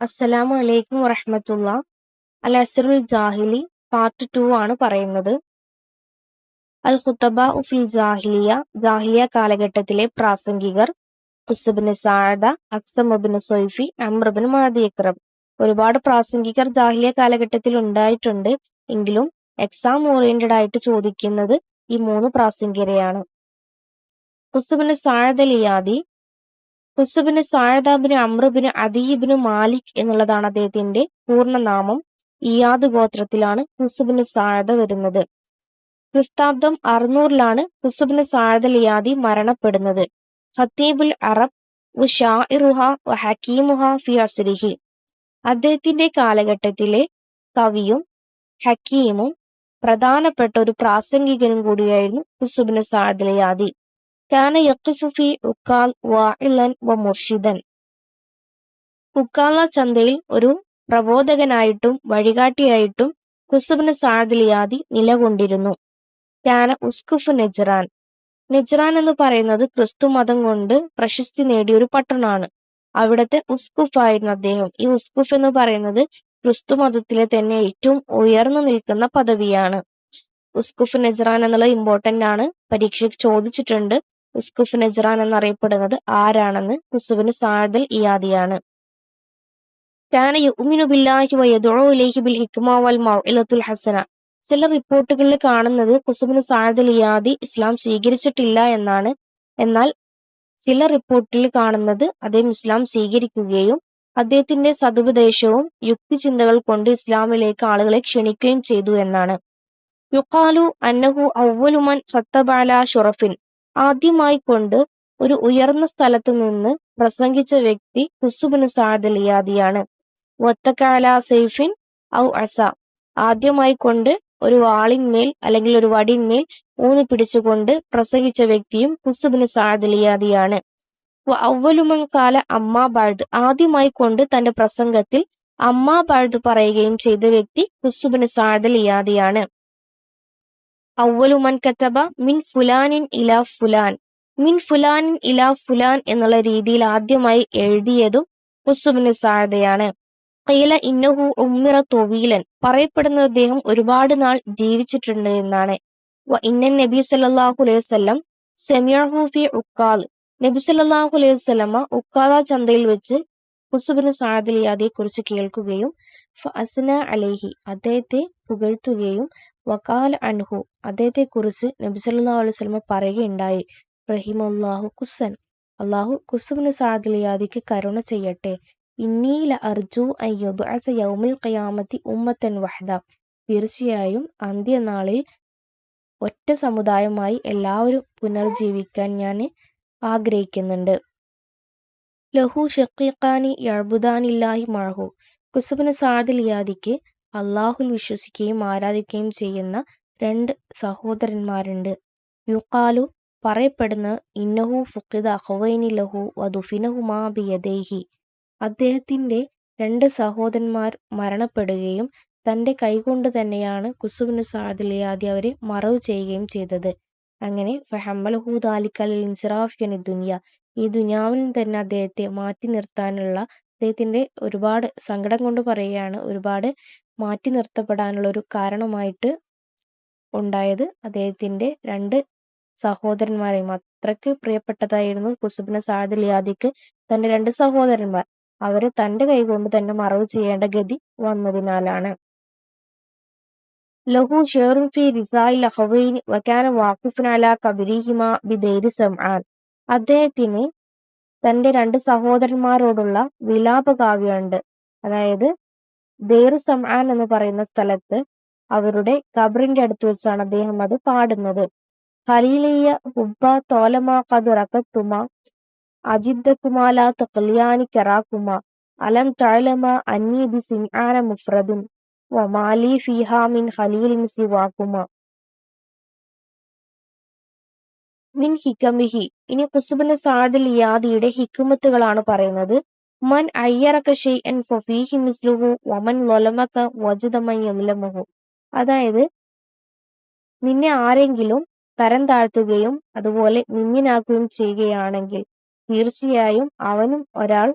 അസ്സലാമു അലൈക്കും വറഹ്മത്തുള്ള. അൽ അസ്റുൽ ജാഹിലി പാർട്ട് 2 ആണ് പറയുന്നത്. അൽ ഖുതബാ ഫിൽ ജാഹിലിയ, ജാഹിലിയ കാലഘട്ടത്തിലെ പ്രാസംഗികർ. ഖുസ് ഇബ്നു സഅദ, അക്സം ഇബ്നു സൈഫി, അംർ ഇബ്നു മഅദി ഇക്റം. ഒരുപാട് പ്രാസംഗികർ ജാഹിലിയ കാലഘട്ടത്തിൽ ഉണ്ടായിട്ടുണ്ട്. എങ്കിലും എക്സാം ഓറിയന്റഡ് ആയിട്ട് ചോദിക്കുന്നത് ഈ 3 പ്രാസംഗികരെയാണ്. ഖുസ് ഇബ്നു സഅദ അൽ ഇയാദി. ഖുസ് ഇബ്നു സഅദ ഇബ്നു അംർ ഇബ്നു അദി ഇബ്നു മാലിക് എന്നുള്ളതാണ് അദ്ദേഹത്തിന്റെ പൂർണ്ണനാമം. ഇയാദ് ഗോത്രത്തിലാണ് ഖുസ് ഇബ്നു സഅദ വരുന്നത്. ക്രിസ്താബ്ദം 600-ലാണ് ഖുസ് ഇബ്നു സഅദ അൽ ഇയാദി മരണപ്പെടുന്നത്. ഖത്തീബുൽ അറബ് വ ഷാഇറുഹ വ ഹകീമുഹ ഫി അസ്രിഹി. അദ്ദേഹത്തിന്റെ കാലഘട്ടത്തിലെ കവിയും ഹക്കീമും പ്രധാനപ്പെട്ട ഒരു പ്രാസംഗികനും കൂടിയായിരുന്നു ഖുസ് ഇബ്നു സഅദ അൽ ഇയാദി. കാന യഖിഫു ഫി ഉക്കാൽ വാഇലൻ വ മുർഷിദൻ. ഉക്കാല ചന്തയിൽ ഒരു പ്രബോധകനായിട്ടും വഴികാട്ടിയായിട്ടും ഖുസ് ഇബ്നു സഅദ അൽ ഇയാദി നിലകൊണ്ടിരുന്നു. കാന ഉസ്കുഫ് നജ്റാൻ. നജ്റാൻ എന്ന് പറയുന്നത് ക്രിസ്തു മതം കൊണ്ട് പ്രശസ്തി നേടിയ ഒരു പട്ടണമാണ്. അവിടുത്തെ ഉസ്കുഫ് ആയിരുന്നു അദ്ദേഹം. ഈ ഉസ്കുഫ് എന്ന് പറയുന്നത് ക്രിസ്തു മതത്തിലെ തന്നെ ഏറ്റവും ഉയർന്നു നിൽക്കുന്ന പദവിയാണ്. ഉസ്കുഫ് നജ്റാൻ എന്നുള്ളത് ഇമ്പോർട്ടന്റ് ആണ്, പരീക്ഷയ്ക്ക് ചോദിച്ചിട്ടുണ്ട്. ഉസ്കുഫ് നജ്റാൻ എന്നറിയപ്പെടുന്നത് ആരാണെന്ന്? ഖുസ് ഇബ്നു സഅദ അൽ ഇയാദിയാണ്. കാന യുഅ്മിനു ബില്ലാഹി വ യദ്ഉ ഇലൈഹി ബിൽ ഹിക്മ വൽ മൗഇലത്തുൽ ഹസന. ചില റിപ്പോർട്ടുകളിൽ കാണുന്നത് ഖുസ് ഇബ്നു സഅദ അൽ ഇയാദി ഇസ്ലാം സ്വീകരിച്ചിട്ടില്ല എന്നാണ്. എന്നാൽ ചില റിപ്പോർട്ടിൽ കാണുന്നത് അദ്ദേഹം ഇസ്ലാം സ്വീകരിക്കുകയും അദ്ദേഹത്തിന്റെ സതുപദേശവും യുക്തിചിന്തകൾ കൊണ്ട് ഇസ്ലാമിലേക്ക് ആളുകളെ ക്ഷണിക്കുകയും ചെയ്തു എന്നാണ്. യുഖാലു അന്നഹു അവ്വലു മൻ ഖത്തബ അലാ ശുറഫിൻ. ആദ്യമായി കൊണ്ട് ഒരു ഉയർന്ന സ്ഥലത്ത് നിന്ന് പ്രസംഗിച്ച വ്യക്തി ഖുസ് ഇബ്നു സഅദ അൽ ഇയാദിയാണ്. വത്തക അലാ സൈഫിൻ ഔ അസ. ആദ്യമായി കൊണ്ട് ഒരു വാളിന്മേൽ അല്ലെങ്കിൽ ഒരു വടിന്മേൽ ഊന്നി പിടിച്ചുകൊണ്ട് പ്രസംഗിച്ച വ്യക്തിയും ഖുസ് ഇബ്നു സഅദ അൽ ഇയാദിയാണ്. വ അവ്വലു മൻ ഖാല അമ്മാ ബഅദ്. ആദ്യമായി കൊണ്ട് തന്റെ പ്രസംഗത്തിൽ അമ്മാ ബഅദ് പറയുകയും ചെയ്ത വ്യക്തി ഖുസ് ഇബ്നു സഅദ അൽ ഇയാദിയാണ്. അവ്വലു മൻ കതബ മിൻ ഫുലാനിൻ ഇലാ ഫുലാൻ. മിൻ ഫുലാനിൻ ഇലാ ഫുലാൻ എന്നുള്ള രീതിയിൽ ആദ്യമായി എഴുതിയതും ഖുസ് ഇബ്നു സഅദയാണ്. ഖീല ഇന്നഹു ഉമ്മിറ ത്വീലൻ. പറയപ്പെടുന്നത് അദ്ദേഹം ഒരുപാട് നാൾ ജീവിച്ചിട്ടുണ്ട് എന്നാണ്. വ ഇന്ന നബി സല്ലല്ലാഹു അലൈഹി വസല്ലം സമിഅഹു ഫി ഉക്കാൽ. നബി സല്ലല്ലാഹു അലൈഹി വസല്ലമ ഉക്കാല ചന്തയിൽ വെച്ച് ഖുസ് ഇബ്നു സഅദ അൽ ഇയാദിയെ കുറിച്ച് കേൾക്കുകയും ഫഅസ്ന അലൈഹി അദ്ദേഹത്തെ പുകഴ്ത്തുകയും വഖാല അൻഹു അദ്ദേഹത്തെ കുറിച്ച് നബി സല്ലല്ലാഹു അലൈഹി വസല്ലമ പറയുകയുണ്ടായി. റഹിമല്ലാഹു ഖുസ്സൻ. അല്ലാഹു ഖുസ് ഇബ്നു സഅദ അൽ ഇയാദിക്ക് കരുണ ചെയ്യട്ടെ. ഇന്നി ലഅർജു അൻ യുബ്അസ യൗമൽ ഖിയാമത്തി ഉമ്മത്തൻ വഹദ. തീർച്ചയായും അന്ത്യനാളിൽ ഒറ്റ സമുദായമായി എല്ലാവരും പുനർജീവിക്കാൻ ഞാൻ ആഗ്രഹിക്കുന്നുണ്ട്. ലഹു ഷഖീഖാനി യഅ്ബുദാനില്ലാഹി മഅഹു. ഖുസ് ഇബ്നു സഅദ അൽ ഇയാദിക്ക് അല്ലാഹുൽ വിശ്വസിക്കുകയും ആരാധിക്കുകയും ചെയ്യുന്ന 2 സഹോദരന്മാരുണ്ട്. യുഖാലു പറയപ്പെടുന്ന ഇന്നഹു ഫുഖിദ അഖവൈനി ലഹു വദുഫിനഹുമാ ബിയദൈഹി. അദ്ദേഹത്തിന്റെ 2 സഹോദരന്മാർ മരണപ്പെടുകയും തന്റെ കൈകൊണ്ട് തന്നെയാണ് ഖുസ് ഇബ്നു സഅദ അൽ ഇയാദി അവരെ മറവ് ചെയ്യുകയും ചെയ്തത്. അങ്ങനെ ഫഹമ്മലഹു ദാലിക അലൽ ഇൻസിറാഫി അനി ദുനിയ. ഈ ദുനിയാവിൽ തന്നെ അദ്ദേഹത്തെ മാറ്റി നിർത്താനുള്ള അദ്ദേഹത്തിന്റെ ഒരുപാട് സങ്കടം കൊണ്ട് പറയുകയാണ്, ഒരുപാട് മാറ്റി നിർത്തപ്പെടാനുള്ള ഒരു കാരണമായിട്ട് ഉണ്ടായത് അദ്ദേഹത്തിന്റെ 2 സഹോദരന്മാരെയും. അത്രയ്ക്ക് പ്രിയപ്പെട്ടതായിരുന്നു ഖുസ് ഇബ്നു സഅദ അൽ ഇയാദിക്ക് തന്റെ 2 സഹോദരന്മാർ. അവരെ തന്റെ കൈകൊണ്ട് തന്നെ മറവ് ചെയ്യേണ്ട ഗതി വന്നതിനാലാണ്. ലഹു ഷെയറുൻ ഫി റിസാഇൽ അഖവൈനി വകാന വാഖിഫൻ അലാ ഖബരിഹിമാ ബിദൈരി സമആൻ. അദ്ദേഹത്തിന് തന്റെ 2 സഹോദരന്മാരോടുള്ള വിലാപകാവ്യമുണ്ട്. അതായത് ദൈറു സമആൻ എന്ന് പറയുന്ന സ്ഥലത്ത് അവരുടെ ഖബറിന്റെ അടുത്ത് വെച്ചാണ് അദ്ദേഹം അത് പാടുന്നത്. ഖലീലിയ ഹുബ്ബ തോലമാ ഖദ് റകത്തുമാ അജിദ്ദകുമാ ലാ തഖ്ലിയാനി കറാകുമാ അലം തഅലമാ അന്നി ബിസിംആന മുഫ്രദുൻ വമാലി ഫീഹാ മിൻ ഖലീലിൻ സിവാകുമാ മിൻ ഹികമിഹി. ഇനി ഖുസ് ഇബ്നു സഅദ അൽ ഇയാദിയുടെ ഹിക്മത്തുകളാണ് പറയുന്നത്. മൻ അയ്യറക ഷൈഅൻ ഫഫീഹി മിസ്ലുഹു വമൻ ളലമക വജദ മൻ യംലമുഹു. അതായത് നിന്നെ ആരെങ്കിലും തരം താഴ്ത്തുകയും അതുപോലെ നിന്ദ്യനാക്കുകയും ചെയ്യുകയാണെങ്കിൽ തീർച്ചയായും അവനും ഒരാൾ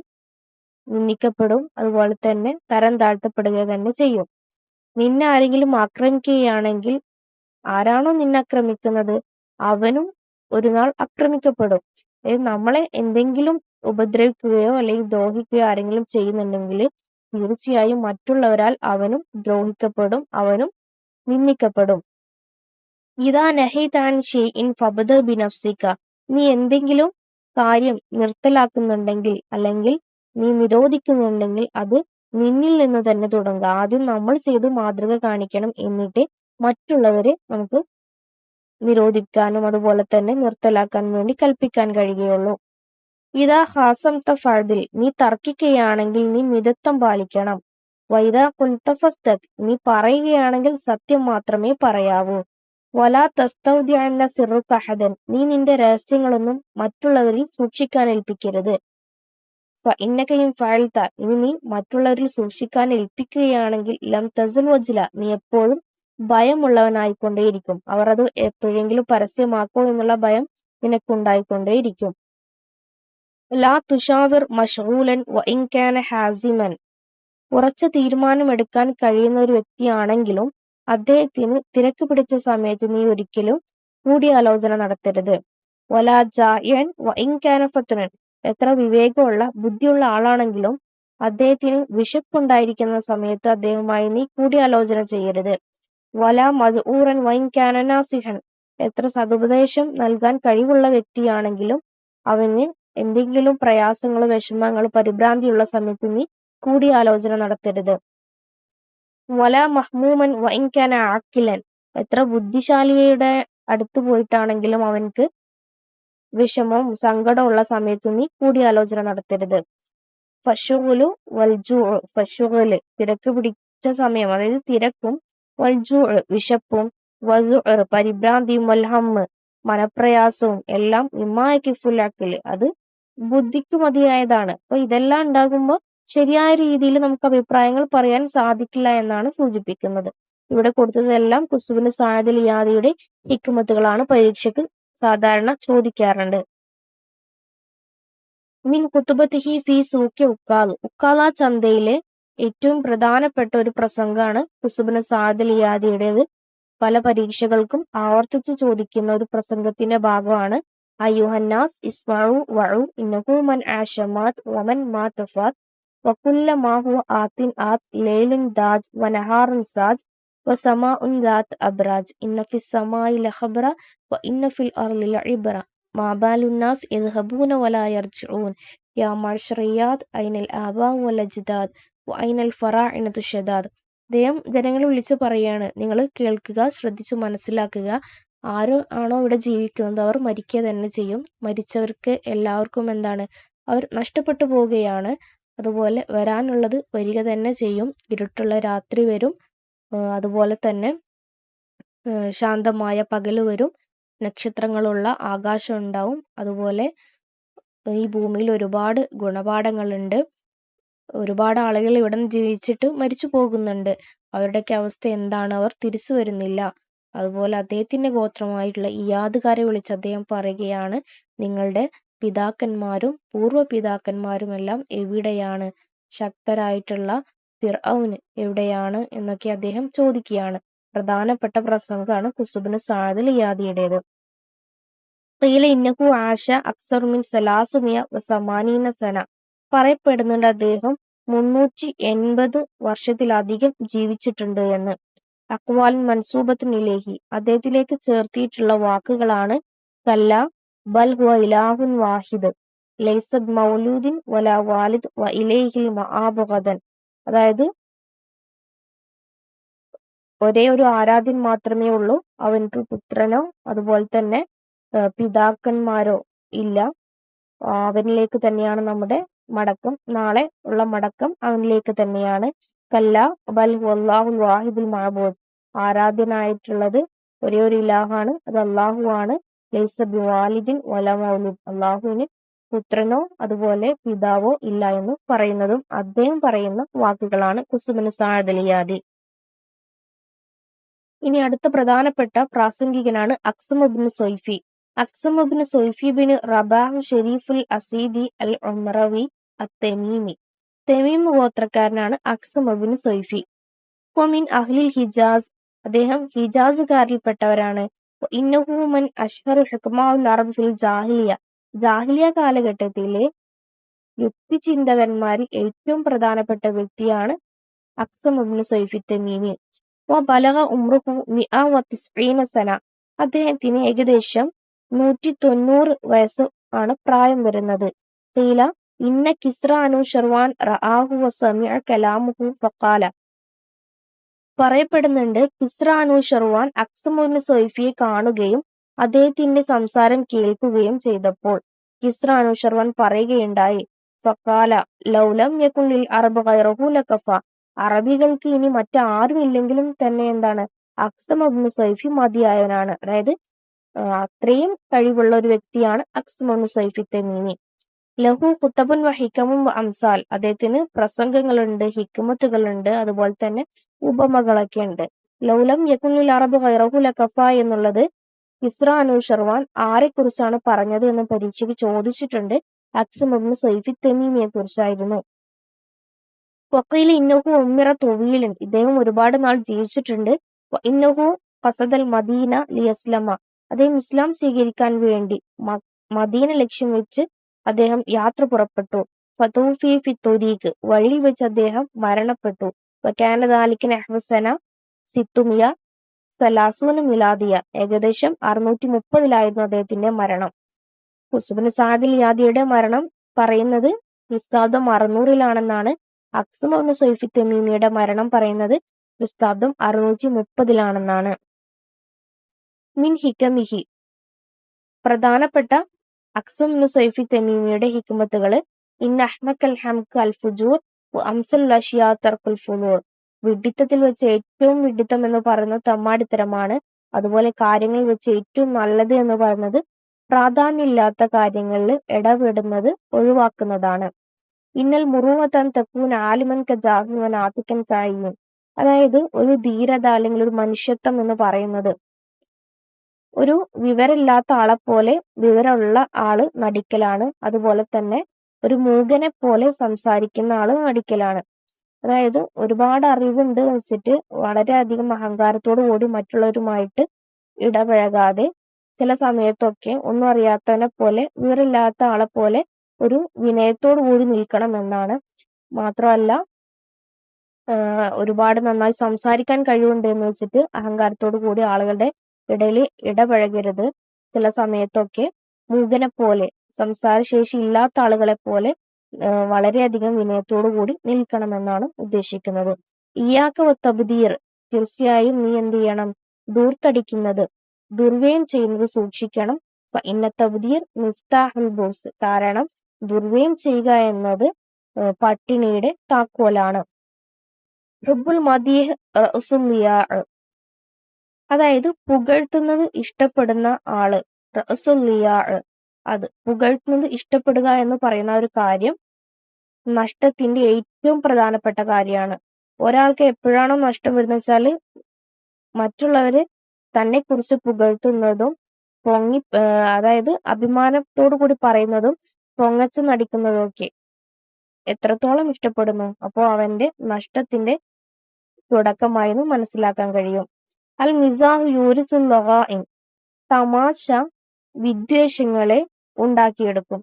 നിന്ദിക്കപ്പെടും, അതുപോലെ തന്നെ തരം താഴ്ത്തപ്പെടുക തന്നെ ചെയ്യും. നിന്നെ ആരെങ്കിലും ആക്രമിക്കുകയാണെങ്കിൽ ആരാണോ നിന്നെ ആക്രമിക്കുന്നത് അവനും ഒരു നാൾ ആക്രമിക്കപ്പെടും. നമ്മളെ എന്തെങ്കിലും ഉപദ്രവിക്കുകയോ അല്ലെങ്കിൽ ദ്രോഹിക്കുകയോ ആരെങ്കിലും ചെയ്യുന്നുണ്ടെങ്കിൽ തീർച്ചയായും മറ്റുള്ളവരാൽ അവനും ദ്രോഹിക്കപ്പെടും, അവനും നിന്ദിക്കപ്പെടും. ഇതാ നഹൈതാൻ ഷൈഇൻ ഫബ്ദ ബിനഫ്സിക. നീ എന്തെങ്കിലും കാര്യം നിർത്തലാക്കുന്നുണ്ടെങ്കിൽ അല്ലെങ്കിൽ നീ നിരോധിക്കുന്നുണ്ടെങ്കിൽ അത് നിന്നിൽ നിന്ന് തന്നെ തുടങ്ങുക. ആദ്യം നമ്മൾ ചെയ്ത് മാതൃക കാണിക്കണം, എന്നിട്ട് മറ്റുള്ളവരെ നമുക്ക് നിരോധിക്കാനും അതുപോലെ തന്നെ നിർത്തലാക്കാനും വേണ്ടി കൽപ്പിക്കാൻ കഴിയുകയുള്ളൂ. ഇതാ ഹാസംത ഫഅദിൽ. നീ തർക്കിക്കുകയാണെങ്കിൽ നീ മിതത്വം പാലിക്കണം. വൈദാ ഖുൽത ഫസ്തഖ്. നീ പറയുകയാണെങ്കിൽ സത്യം മാത്രമേ പറയാവൂ. വലാ തസ്തൗദിഅന്ന സിർറുക അഹദൻ. നീ നിന്റെ രഹസ്യങ്ങളൊന്നും മറ്റുള്ളവരിൽ സൂക്ഷിക്കാൻ ഏൽപ്പിക്കരുത്. ഫഇന്നക ഇൻ ഫഅൽത. ഇനി നീ മറ്റുള്ളവരിൽ സൂക്ഷിക്കാൻ ഏൽപ്പിക്കുകയാണെങ്കിൽ ലം തസൽ വജ്ല. നീ എപ്പോഴും ഭയമുള്ളവനായിക്കൊണ്ടേയിരിക്കും. അവർ അത് എപ്പോഴെങ്കിലും പരസ്യമാക്കോ എന്നുള്ള ഭയം നിനക്കുണ്ടായിക്കൊണ്ടേയിരിക്കും. ലാ തുഷാവിർ മഷ്ഗൂലൻ വഇൻ കാന ഹാസിമൻ. ഉറച്ച തീരുമാനമെടുക്കാൻ കഴിയുന്ന ഒരു വ്യക്തിയാണെങ്കിലും അദ്ദേഹത്തിന് തിരക്ക് പിടിച്ച സമയത്ത് നീ ഒരിക്കലും കൂടിയാലോചന നടത്തരുത്. വലാ ജാഇഅൻ വഇൻ കാന ഫത്നൻ. എത്ര വിവേകമുള്ള ബുദ്ധിയുള്ള ആളാണെങ്കിലും അദ്ദേഹത്തിന് വിശപ്പുണ്ടായിരിക്കുന്ന സമയത്ത് അദ്ദേഹവുമായി നീ കൂടിയാലോചന ചെയ്യരുത്. വലാ മദ്ഊറൻ വഇൻ കാന നാസിഹൻ. എത്ര സതുപദേശം നൽകാൻ കഴിവുള്ള വ്യക്തിയാണെങ്കിലും അവന് എന്തെങ്കിലും പ്രയാസങ്ങൾ, വിഷമങ്ങൾ, പരിഭ്രാന്തിയുള്ള സമയത്ത് നീ കൂടിയാലോചന നടത്തരുത്. വലാ മഹ്മൂമൻ വഇൻ കാന ആഖിലൻ. എത്ര ബുദ്ധിശാലിയുടെ അടുത്ത് പോയിട്ടാണെങ്കിലും അവൻക്ക് വിഷമവും സങ്കടമുള്ള സമയത്ത് നീ കൂടിയാലോചന നടത്തരുത്. ഫശുഗുലു വൽജൂഉ. ഫശുഗുല് തിരക്ക് പിടിച്ച സമയം, അതായത് തിരക്കും, വൽജൂഉ വിശപ്പും, വൽജുഉ പരിഭ്രാന്തിയും, വൽഹമ്മ് മനപ്രയാസവും എല്ലാം ഇമ്മായക്കിഫുൽ അഖിൽ അത് ബുദ്ധിക്ക് മതിയായതാണ്. അപ്പൊ ഇതെല്ലാം ഉണ്ടാകുമ്പോൾ ശരിയായ രീതിയിൽ നമുക്ക് അഭിപ്രായങ്ങൾ പറയാൻ സാധിക്കില്ല എന്നാണ് സൂചിപ്പിക്കുന്നത്. ഇവിടെ കൊടുത്തതെല്ലാം ഖുസ്ബിന് സഅദ് ഇയാദിയുടെ ഹിക്മത്തുകളാണ്, പരീക്ഷയ്ക്ക് സാധാരണ ചോദിക്കാറുണ്ട്. മിൻ കുത്തുബത്തിഹി ഫി സൂഖി ഉക്കാദ്. ഉക്കാദ ചന്തയിലെ ഏറ്റവും പ്രധാനപ്പെട്ട ഒരു പ്രസംഗമാണ് ഖുസ്ബിന് സഅദ് ഇയാദിയുടേത്. പല പരീക്ഷകൾക്കും ആവർത്തിച്ച് ചോദിക്കുന്ന ഒരു പ്രസംഗത്തിന്റെ ഭാഗമാണ് അയ്യുഹന്നാസ് ഇസ്മഉ വഉ ഇന്നഹു മൻ ആശ മാത് വമൻ മാത ഫാത് വകുല്ല മാ ഹുവ ആത്തിൻ ആത് ലൈലുൻ ദാജ് വനഹാറുൻ സാജ് വസമാഉൻ ദാത് അബ്രാജ് ഇന്ന ഫിസ് സമായി ലഖബ്ര വഇന്ന ഫിൽ അർളി ലഇബ്ര മാ ബാലുൻ നാസ് യദ്ഹബൂന വലാ യർജിഊൻ യാ മഅ്ശറിയാദ് ഐനൽ ആബാ വൽ അജ്ദാദ് വഐനൽ ഫറാഇനതു ഷദാദ്. അദ്ദേഹം ജനങ്ങളെ വിളിച്ച് പറയാണ്, നിങ്ങൾ കേൾക്കുക, ശ്രദ്ധിച്ച് മനസ്സിലാക്കുക. ആണോ ഇവിടെ ജീവിക്കുന്നത് അവർ മരിക്കുക തന്നെ ചെയ്യും. മരിച്ചവർക്ക് എല്ലാവർക്കും എന്താണ്, അവർ നഷ്ടപ്പെട്ടു പോവുകയാണ്. അതുപോലെ വരാനുള്ളത് വരിക തന്നെ ചെയ്യും. ഇരുട്ടുള്ള രാത്രി വരും, അതുപോലെ തന്നെ ശാന്തമായ പകല് വരും, നക്ഷത്രങ്ങളുള്ള ആകാശം ഉണ്ടാവും. അതുപോലെ ഈ ഭൂമിയിൽ ഒരുപാട് ഗുണപാഠങ്ങളുണ്ട്. ഒരുപാട് ആളുകൾ ഇവിടെ നിന്ന് ജീവിച്ചിട്ട് മരിച്ചു പോകുന്നുണ്ട്. അവരുടെയൊക്കെ അവസ്ഥ എന്താണ്, അവർ തിരിച്ചു വരുന്നില്ല. അതുപോലെ അദ്ദേഹത്തിന്റെ ഗോത്രമായിട്ടുള്ള ഇയാദുകാരെ വിളിച്ച് അദ്ദേഹം പറയുകയാണ്, നിങ്ങളുടെ പിതാക്കന്മാരും പൂർവ്വ പിതാക്കന്മാരുമെല്ലാം എവിടെയാണ്, ശക്തരായിട്ടുള്ള ഫിർഔൻ എവിടെയാണ് എന്നൊക്കെ അദ്ദേഹം ചോദിക്കുകയാണ്. പ്രധാനപ്പെട്ട പ്രസംഗമാണ് ഖുസ്ബിന് സഅദ് ഇയാദിയുടേത്. ഖീല ഇന്നഹു ആശ അക്സറു മിൻ സലാസുമിയ വസമാനീന സന. പറയപ്പെടുന്നുണ്ട് അദ്ദേഹം 380 വർഷത്തിലധികം ജീവിച്ചിട്ടുണ്ട് എന്ന്. അഖ്വാലുൻ മൻസൂബത്തുൻ ഇലൈഹി. അദ്ദേഹത്തിലേക്ക് ചേർത്തിയിട്ടുള്ള വാക്കുകളാണ് കല്ല ബൽ ഹുവ ഇലാഹുൻ വാഹിദ് ലൈസ മൗലൂദിൻ വലാ വാലിദ് വ ഇലൈഹിൽ മആബു ഗദൻ. അതായത് ഒരേ ഒരു ആരാധ്യൻ മാത്രമേ ഉള്ളൂ, അവൻക്ക് പുത്രനോ അതുപോലെ തന്നെ പിതാക്കന്മാരോ ഇല്ല. അവനിലേക്ക് തന്നെയാണ് നമ്മുടെ മടക്കം, നാളെ ഉള്ള മടക്കം അവനിലേക്ക് തന്നെയാണ്. കല്ല ബൽ ഹുവല്ലാഹുൽ വാഹിദുൽ മഅബൂദ്. ആരാധ്യനായിട്ടുള്ളത് ഒരേ ഒരു ഇലാഹാണ്, അത് അല്ലാഹു ആണ്. ലൈസ ബിവാലിദിൻ വലാ മൗലൂദ്. അല്ലാഹുവിന് പുത്രനോ അതുപോലെ പിതാവോ ഇല്ല എന്ന് പറയുന്നതും അദ്ദേഹം പറയുന്ന വാക്കുകളാണ് ഖുസ്ബിന് സഅദ് ഇയാദി. ഇനി അടുത്ത പ്രധാനപ്പെട്ട പ്രാസംഗികനാണ് അഖ്സം ഇബ്നു സൊയ്ഫി. അഖ്സം ഇബ്നു സൊയ്ഫി ബിൻ റബാഹ് ഷരീഫുൽ അസീദി അൽ ഉമറവി അത്തമീമി. തെമീം ഗോത്രക്കാരനാണ് അക്സം ഇബ്നു സൈഫി. വമിൻ അഹ്ലിൽ ഹിജാസ്, അദ്ദേഹം ഹിജാസുകാരിൽപ്പെട്ടവരാണ്. ഇന്നഹു മൻ അഷ്ഹറു ഹുക്മാഉൽ അറബ് ഫിൽ ജാഹിലിയ, ജാഹിലിയ കാലഘട്ടത്തിലെ യുക്തിചിന്തകന്മാരിൽ ഏറ്റവും പ്രധാനപ്പെട്ട വ്യക്തിയാണ് അക്സം ഇബ്നു സൈഫി തമീമി. ബലഗ ഉംറുഹു 190 സന, അദ്ദേഹത്തിന് ഏകദേശം 190 വയസ്സ് ആണ് പ്രായം വരുന്നത്. ഖീല ഇന്ന കിസ്റ അനുഷർവാൻ റആഹു വസമിഅ കലാമുഹു ഫഖാല, പറയപ്പെടുന്നുണ്ട് കിസ്റ അനുഷർവാൻ അക്സം ഇബ്നു സൈഫിയെ കാണുകയും അദ്ദേഹത്തിന്റെ സംസാരം കേൾക്കുകയും ചെയ്തപ്പോൾ കിസ്റ അനുഷർവാൻ പറയുകയുണ്ടായി, ഫഖാല ലൗലം യകുൻ ലിൽ അറബ് ഗൈറഹു ലകഫ, അറബികൾക്ക് ഇനി മറ്റാരുമില്ലെങ്കിലും തന്നെ എന്താണ് അക്സം ഇബ്നു സൈഫി മതിയായവനാണ്. അതായത് അത്രയും കഴിവുള്ള ഒരു വ്യക്തിയാണ് അക്സം ഇബ്നു സൈഫി തമീമി. ലഹു ഖുതബുൻ വ ഹികമുൻ വ അംസാൽ, അദ്ദേഹത്തിന് പ്രസംഗങ്ങളുണ്ട്, ഹിക്മത്തുകളുണ്ട്, അതുപോലെ തന്നെ ഉപമകളൊക്കെ ഉണ്ട്. ലൗലം യകുൻ ലിൽ അറബ് ഗൈറഹു ലകഫ എന്നുള്ളത് കിസ്റ അനുഷർവാൻ ആരെ കുറിച്ചാണ് പറഞ്ഞത് എന്ന് പരീക്ഷയ്ക്ക് ചോദിച്ചിട്ടുണ്ട്. അക്സം ഇബ്നു സൈഫി തമീമിയെ കുറിച്ചായിരുന്നു. വഖീല ഇന്നഹു ഉമ്മിറ ത്വീലൻ, ഇദ്ദേഹം ഒരുപാട് നാൾ ജീവിച്ചിട്ടുണ്ട്. ഇന്നഹു ഖസദൽ മദീന ലിയസ്ലമ, അദ്ദേഹം ഇസ്ലാം സ്വീകരിക്കാൻ വേണ്ടി മദീന ലക്ഷ്യം വെച്ച് അദ്ദേഹം യാത്ര പുറപ്പെട്ടു. ഫതൂഫി ഫി ത്വരീഖ്, വഴിയിൽ വെച്ച് അദ്ദേഹം മരണപ്പെട്ടു. വകാന ദാലിക നഹ്വ സന 630 മിലാദിയ, ഏകദേശം 630 അദ്ദേഹത്തിന്റെ മരണം. ഖുസ്ബിന് സഅദിൽ യാദിയുടെ മരണം പറയുന്നത് ക്രിസ്താബ്ദം 600 അക്സം ഇബ്നു സൈഫി തമീമിയുടെ മരണം പറയുന്നത് ക്രിസ്താബ്ദം 630 മിൻ ഹികമിഹി, പ്രധാനപ്പെട്ട അക്സം ഇബ്നു സൈഫി തമീമിയുടെ ഹിക്മത്തുകൾ. ഇന്ന അഹ്മക്കൽ ഹംക അൽ ഫുജൂർ വ അംസലുൽ അഷ്യാ തർക്കുൽ ഫുളൂർ, വിഡ്ഢിത്തത്തിൽ വെച്ച് ഏറ്റവും വിഡ്ഢിത്തം എന്ന് പറയുന്നത് തമ്മാടിത്തരമാണ്. അതുപോലെ കാര്യങ്ങൾ വെച്ച് ഏറ്റവും നല്ലത് എന്ന് പറയുന്നത് പ്രാധാന്യമില്ലാത്ത കാര്യങ്ങളിൽ ഇടപെടുന്നത് ഒഴിവാക്കുന്നതാണ്. ഇന്നൽ മുറൂവതൻ തക്കൂൻ ആലിമൻ കജാഹിമൻ ആത്തിക്കൻ കഴിയും, അതായത് ഒരു ധീരത അല്ലെങ്കിൽ ഒരു മനുഷ്യത്വം എന്ന് പറയുന്നത് ഒരു വിവരമില്ലാത്ത ആളെ പോലെ വിവരമുള്ള ആള് നടിക്കലാണ്. അതുപോലെ തന്നെ ഒരു മൂകനെ പോലെ സംസാരിക്കുന്ന ആള് നടിക്കലാണ്. അതായത് ഒരുപാട് അറിവുണ്ട് വെച്ചിട്ട് വളരെയധികം അഹങ്കാരത്തോടു കൂടി മറ്റുള്ളവരുമായിട്ട് ഇടപഴകാതെ ചില സമയത്തൊക്കെ ഒന്നും അറിയാത്തവനെ പോലെ വിവരമില്ലാത്ത ആളെ പോലെ ഒരു വിനയത്തോടു കൂടി നിൽക്കണം എന്നാണ്. മാത്രമല്ല ഒരുപാട് നന്നായി സംസാരിക്കാൻ കഴിവുണ്ട് എന്ന് വെച്ചിട്ട് അഹങ്കാരത്തോടു കൂടി ആളുകളുടെ ഇടയിൽ ഇടപഴകരുത്. ചില സമയത്തൊക്കെ മൂകനെ പോലെ, സംസാരശേഷി ഇല്ലാത്ത ആളുകളെ പോലെ വളരെയധികം വിനയത്തോടു കൂടി നിൽക്കണമെന്നാണ് ഉദ്ദേശിക്കുന്നത്. ഇയ്യാക വ തബ്ദീർ, തീർച്ചയായും നീ എന്ത് ചെയ്യണം, ദൂർത്തടിക്കുന്നത്, ദുർവ്യയം ചെയ്യുന്നത് സൂക്ഷിക്കണം. ഇന്ന തബ്ദീർ മിഫ്താഹുൽ ബുർസ്, കാരണം ദുർവ്യയം ചെയ്യുക എന്നത് പട്ടിണിയുടെ താക്കോലാണ്. ഹുബ്ബുൽ മദീഹ് റഅസുൽ ലിയാഅ്, അതായത് പുകഴ്ത്തുന്നത് ഇഷ്ടപ്പെടുന്ന ആള്, റഅസുൽ ലിയാഅ്, അത് പുകഴ്ത്തുന്നത് ഇഷ്ടപ്പെടുക എന്ന് പറയുന്ന ഒരു കാര്യം നഷ്ടത്തിന്റെ ഏറ്റവും പ്രധാനപ്പെട്ട കാര്യമാണ്. ഒരാൾക്ക് എപ്പോഴാണോ നഷ്ടം വരുന്നത് വെച്ചാല് മറ്റുള്ളവര് തന്നെ കുറിച്ച് പുകഴ്ത്തുന്നതും അതായത് അഭിമാനത്തോടു കൂടി പറയുന്നതും പൊങ്ങച്ച് നടിക്കുന്നതും ഒക്കെ എത്രത്തോളം ഇഷ്ടപ്പെടുന്നു, അപ്പോൾ അവന്റെ നഷ്ടത്തിന്റെ തുടക്കമായെന്ന് മനസ്സിലാക്കാൻ കഴിയും. അൽ മിസാഹ് യൂരിസുൽ ലഗാഇൻ, തമാശ വിദ്വേഷങ്ങളെ ഉണ്ടാക്കിയെടുക്കും.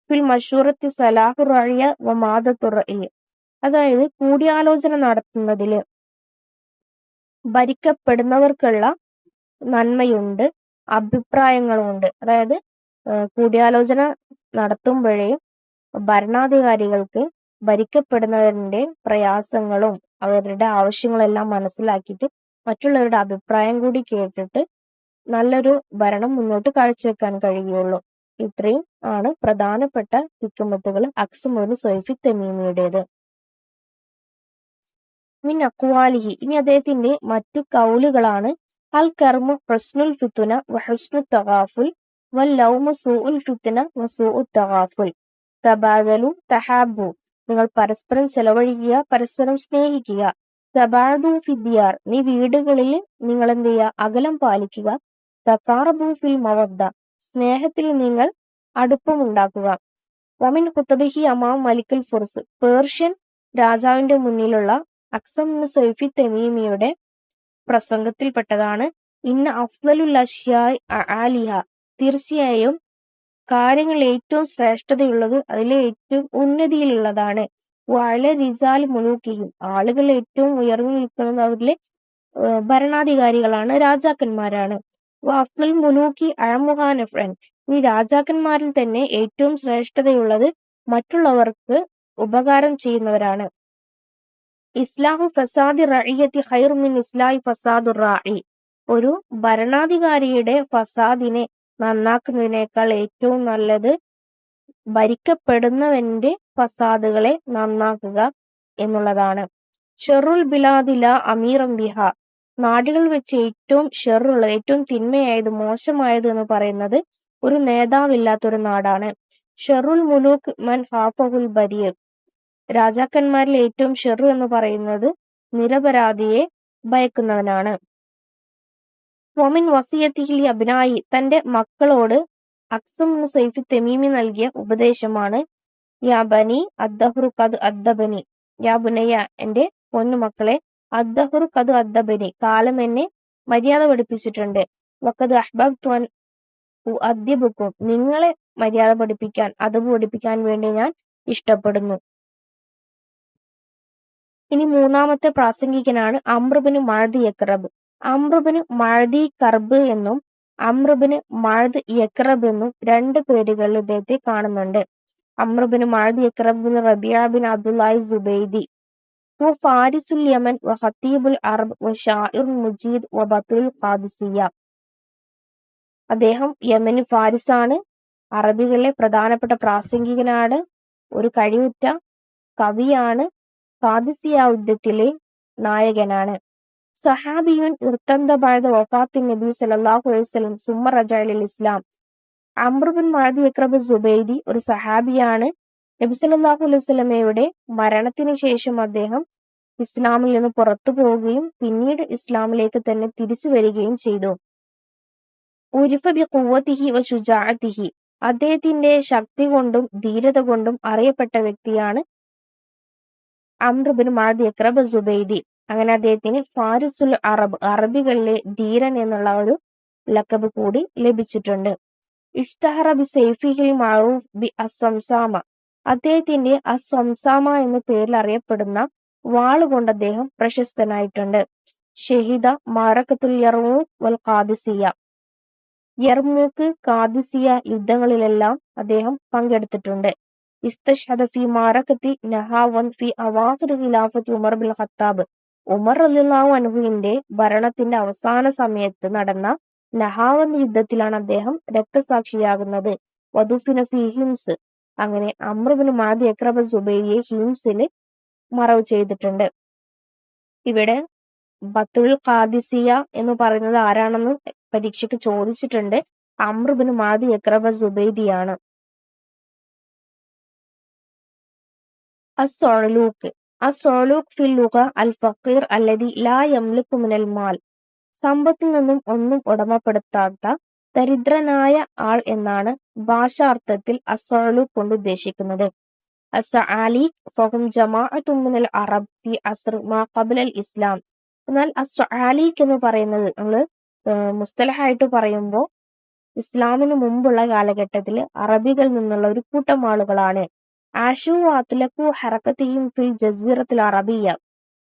ഫിൽ മഷൂറത്തി സലാഹു റഅയ വ മാദത്തു റഅയ, അതായത് കൂടിയാലോചന നടത്തുന്നതില് ഭരിക്കപ്പെടുന്നവർക്കുള്ള നന്മയുണ്ട്, അഭിപ്രായങ്ങളുമുണ്ട്. അതായത് കൂടിയാലോചന നടത്തുമ്പോഴേ ഭരണാധികാരികൾക്ക് ഭരിക്കപ്പെടുന്നവരുടെ പ്രയാസങ്ങളും അവരുടെ ആവശ്യങ്ങളെല്ലാം മനസ്സിലാക്കിയിട്ട് മറ്റുള്ളവരുടെ അഭിപ്രായം കൂടി കേട്ടിട്ട് നല്ലൊരു ഭരണം മുന്നോട്ട് കാഴ്ചവെക്കാൻ കഴിയുള്ളൂ. ഇത്രയും ആണ് പ്രധാനപ്പെട്ട ഹിക്മത്തുകൾ അക്സം ഇബ്നു സൈഫി തമീമിയുടേത്. മിൻ അഖ്വാലിഹി, ഇനി അദ്ദേഹത്തിന്റെ മറ്റു കൗലുകളാണ്. അൽ കർമു ഹുസ്നുൽ ഫിത്ന വ ഹുസ്നുൽ തഗാഫുൽ വൽ ലൗമു സൂഉൽ ഫിത്ന വ സൂഉൽ തഗാഫുൽ. തബാദലു തഹാബു, നിങ്ങൾ പരസ്പരം ചെലവഴിക്കുക, പരസ്പരം സ്നേഹിക്കുക. തബാദു ഫിദ്ദിയാർ, നീ വീടുകളിൽ നിങ്ങൾ എന്ത് ചെയ്യുക, അകലം പാലിക്കുക. തഖാറബു ഫിൽ മവദ്ദ, സ്നേഹത്തിൽ നിങ്ങൾ അടുപ്പമുണ്ടാക്കുക. വമിൻ ഖുതബിഹി അമാം മലിക്കുൽ ഫുർസ്, പേർഷ്യൻ രാജാവിന്റെ മുന്നിലുള്ള അക്സം ഇബ്നു സൈഫി തമീമിയുടെ പ്രസംഗത്തിൽപ്പെട്ടതാണ്. ഇന്ന അഫ്ളലുൽ അഷ്യാഇ അആലിഹ, തീർച്ചയായും കാര്യങ്ങൾ ഏറ്റവും ശ്രേഷ്ഠതയുള്ളത് അതിലെ ഏറ്റവും ഉന്നതിയിലുള്ളതാണ്. വഅല റിജാൽ മുലൂക്കിഹിം, ആളുകൾ ഏറ്റവും ഉയർന്നു നിൽക്കുന്നത് അവരിലെ ഭരണാധികാരികളാണ്, രാജാക്കന്മാരാണ്. വഅഫ്ളൽ മുലൂക്കി അഅമുഹാ നഫ്അൻ, ഈ രാജാക്കന്മാരിൽ തന്നെ ഏറ്റവും ശ്രേഷ്ഠതയുള്ളത് മറ്റുള്ളവർക്ക് ഉപകാരം ചെയ്യുന്നവരാണ്. ഇസ്ലാഹു ഫസാദി റഇയ്യത്തി ഖൈറു മിൻ ഇസ്ലാഹി ഫസാദുർ റാഇ, ഒരു ഭരണാധികാരിയുടെ ഫസാദിനെ നന്നാക്കുന്നതിനേക്കാൾ ഏറ്റവും നല്ലത് ഭരിക്കപ്പെടുന്നവന്റെ ഫസാദുകളെ നന്നാക്കുക എന്നുള്ളതാണ്. ഷറുൽ ബിലാദില അമീറം ബിഹ, നാടുകൾ വെച്ച് ഏറ്റവും ഷെറുള്ളത്, ഏറ്റവും തിന്മയായത്, മോശമായത് എന്ന് പറയുന്നത് ഒരു നേതാവില്ലാത്തൊരു നാടാണ്. ഷറുൽ മുലൂക്ക് മൻ ഖാഫഹുൽ ബരീ, രാജാക്കന്മാരിൽ ഏറ്റവും ഷെറു എന്ന് പറയുന്നത് നിരപരാധിയെ ഭയക്കുന്നവനാണ്. വമിൻ വസിയത്തിഹി ലി അബ്നായി, തന്റെ മക്കളോട് അക്സം ഇബ്നു സൈഫി തമീമി നൽകിയ ഉപദേശമാണ് യാ ബനി അദ്ദഹ്റു ഖദ് അദ്ദബനി, യാ ബുനയ്യ, എന്റെ പൊന്നുമക്കളെ, അദ്ദഹ്റു ഖദ് അദ്ദബനി, കാലം എന്നെ മര്യാദ പഠിപ്പിച്ചിട്ടുണ്ട്. വഖദ് അഹ്ബബ്തു അൻ ഉഅദ്ദിബുക്കും, നിങ്ങളെ മര്യാദ പഠിപ്പിക്കാൻ, അദബ് പഠിപ്പിക്കാൻ വേണ്ടി ഞാൻ ഇഷ്ടപ്പെടുന്നു. ഇനി മൂന്നാമത്തെ പ്രാസംഗികനാണ് അംർ ഇബ്നു മഅദ് യക്റബ്. അംർ ഇബ്നു മഅദി കർബ് എന്നും അംർ ഇബ്നു മഅദ് യക്റബ് എന്നും രണ്ട് പേരുകളിൽ ഇദ്ദേഹത്തെ കാണുന്നുണ്ട്. Amr Ibnu മഅദ് യക്റബ് bin റബീഅ bin Abdullahi Zubaidi ഹുവ ഫാരിസുൽ യമൻ വ ഖതീബുൽ അറബ് വ ഷാഇറുൽ മുജീദ് വ ബത്തുൽ ഖാദിസിയ, അദ്ദേഹം യമന് ഫാരിസാണ്, അറബികളിലെ പ്രധാനപ്പെട്ട പ്രാസംഗികനാണ്, ഒരു കഴിവുറ്റ കവിയാണ്, ഖാദിസിയ യുദ്ധത്തിലെ നായകനാണ്. സഹാബിയുൻ ഇർതദ്ദ ബഅദ വഫാത്തിൻ നബി സല്ലല്ലാഹു അലൈഹി വസല്ലം സുമ്മ റജഅ ഇലൽ ഇസ്ലാം. അംർ ഇബ്നു മഅദ് യക്റബ് സുബൈദി ഒരു സഹാബിയാണ്. നബി സല്ലല്ലാഹു അലൈഹി വസല്ലമയുടെ മരണത്തിന് ശേഷം അദ്ദേഹം ഇസ്ലാമിൽ നിന്ന് പുറത്തു പോവുകയും പിന്നീട് ഇസ്ലാമിലേക്ക് തന്നെ തിരിച്ചു വരികയും ചെയ്തു. ഉരിഫ ബി ഖുവ്വതിഹി വ ശുജാഅതിഹി, അദ്ദേഹത്തിന്റെ ശക്തി കൊണ്ടും ധീരത കൊണ്ടും അറിയപ്പെട്ട വ്യക്തിയാണ് അംർ ഇബ്നു മഅദ് യക്റബ് സുബൈദി. അങ്ങനെ അദ്ദേഹത്തിന് ഫാരിസുൽ അറബ്, അറബികളിലെ ധീരൻ എന്നുള്ള ഒരു ലഖബ് കൂടി ലഭിച്ചിട്ടുണ്ട്. ഇഷ്തഹറ ബി സൈഫിഹിൽ മഅറൂഫ് ബി അസ്സംസാമ, അദ്ദേഹത്തിന്റെ അസ്സംസാമ എന്ന പേരിൽ അറിയപ്പെടുന്ന വാളുകൊണ്ട് അദ്ദേഹം പ്രശസ്തനായിട്ടുണ്ട്. ഷഹീദ മഅറകത്തുൽ യർമൂക്ക് വൽ ഖാദിസിയ, യർമൂക്ക്, ഖാദിസിയ യുദ്ധങ്ങളിലെല്ലാം അദ്ദേഹം പങ്കെടുത്തിട്ടുണ്ട്. ഇസ്തശ്ഹദ ഫി മഅറകത്തി നഹാവന്ദ് ഫി അവാഖിർ ഖിലാഫത്തി ഉമർ ബിൻ ഖത്താബ്, ഉമർ റളിയല്ലാഹു അൻഹുവിന്റെ ഭരണത്തിന്റെ അവസാന സമയത്ത് നടന്ന നഹാവന്ദ് യുദ്ധത്തിലാണ് അദ്ദേഹം രക്തസാക്ഷിയാകുന്നത്. വദുഫിന ഫി ഹിംസ്, അങ്ങനെ അംർ ഇബ്നു മഅദ് യക്റബ് സുബൈദിയെ ഹിംസിൽ മറവ് ചെയ്തിട്ടുണ്ട്. ഇവിടെ ബത്തുൽ ഖാദിസിയ എന്ന് പറയുന്നത് ആരാണെന്ന് പരീക്ഷയ്ക്ക് ചോദിച്ചിട്ടുണ്ട്. അംർ ഇബ്നു മഅദ് യക്റബ് സുബൈദിയാണ്. അസ്സൊഅലൂക്ക്, അസ്സൊഅലൂക്ക് ഫിൽ ലുഗ അൽ ഫഖീർ അല്ലദി ലാ യംലികു മിനൽ മാൽ, സമ്പത്തിൽ നിന്നും ഒന്നും ഉടമപ്പെടുത്താത്ത ദരിദ്രനായ ആൾ എന്നാണ് ഭാഷാർത്ഥത്തിൽ അസ്സൊഅലൂക്ക് കൊണ്ട് ഉദ്ദേശിക്കുന്നത്. അസ്സആലീക് ഫഹും ജമാഅത്തും മിനൽ അറബ് ഫി അസ്ർ മാ ഖബ്ലൽ ഇസ്ലാം, എന്നാൽ അസ്സആലീക് എന്ന് പറയുന്നത് നമ്മൾ മുസ്തലഹായിട്ട് പറയുമ്പോൾ ഇസ്ലാമിന് മുമ്പുള്ള കാലഘട്ടത്തിൽ അറബികളിൽ നിന്നുള്ള ഒരു കൂട്ടം ആളുകളാണ്. ആഷു അത്ലഖു ഹറക്കത്തിഹിം ഫിൽ ജസീറത്തുൽ അറബിയ,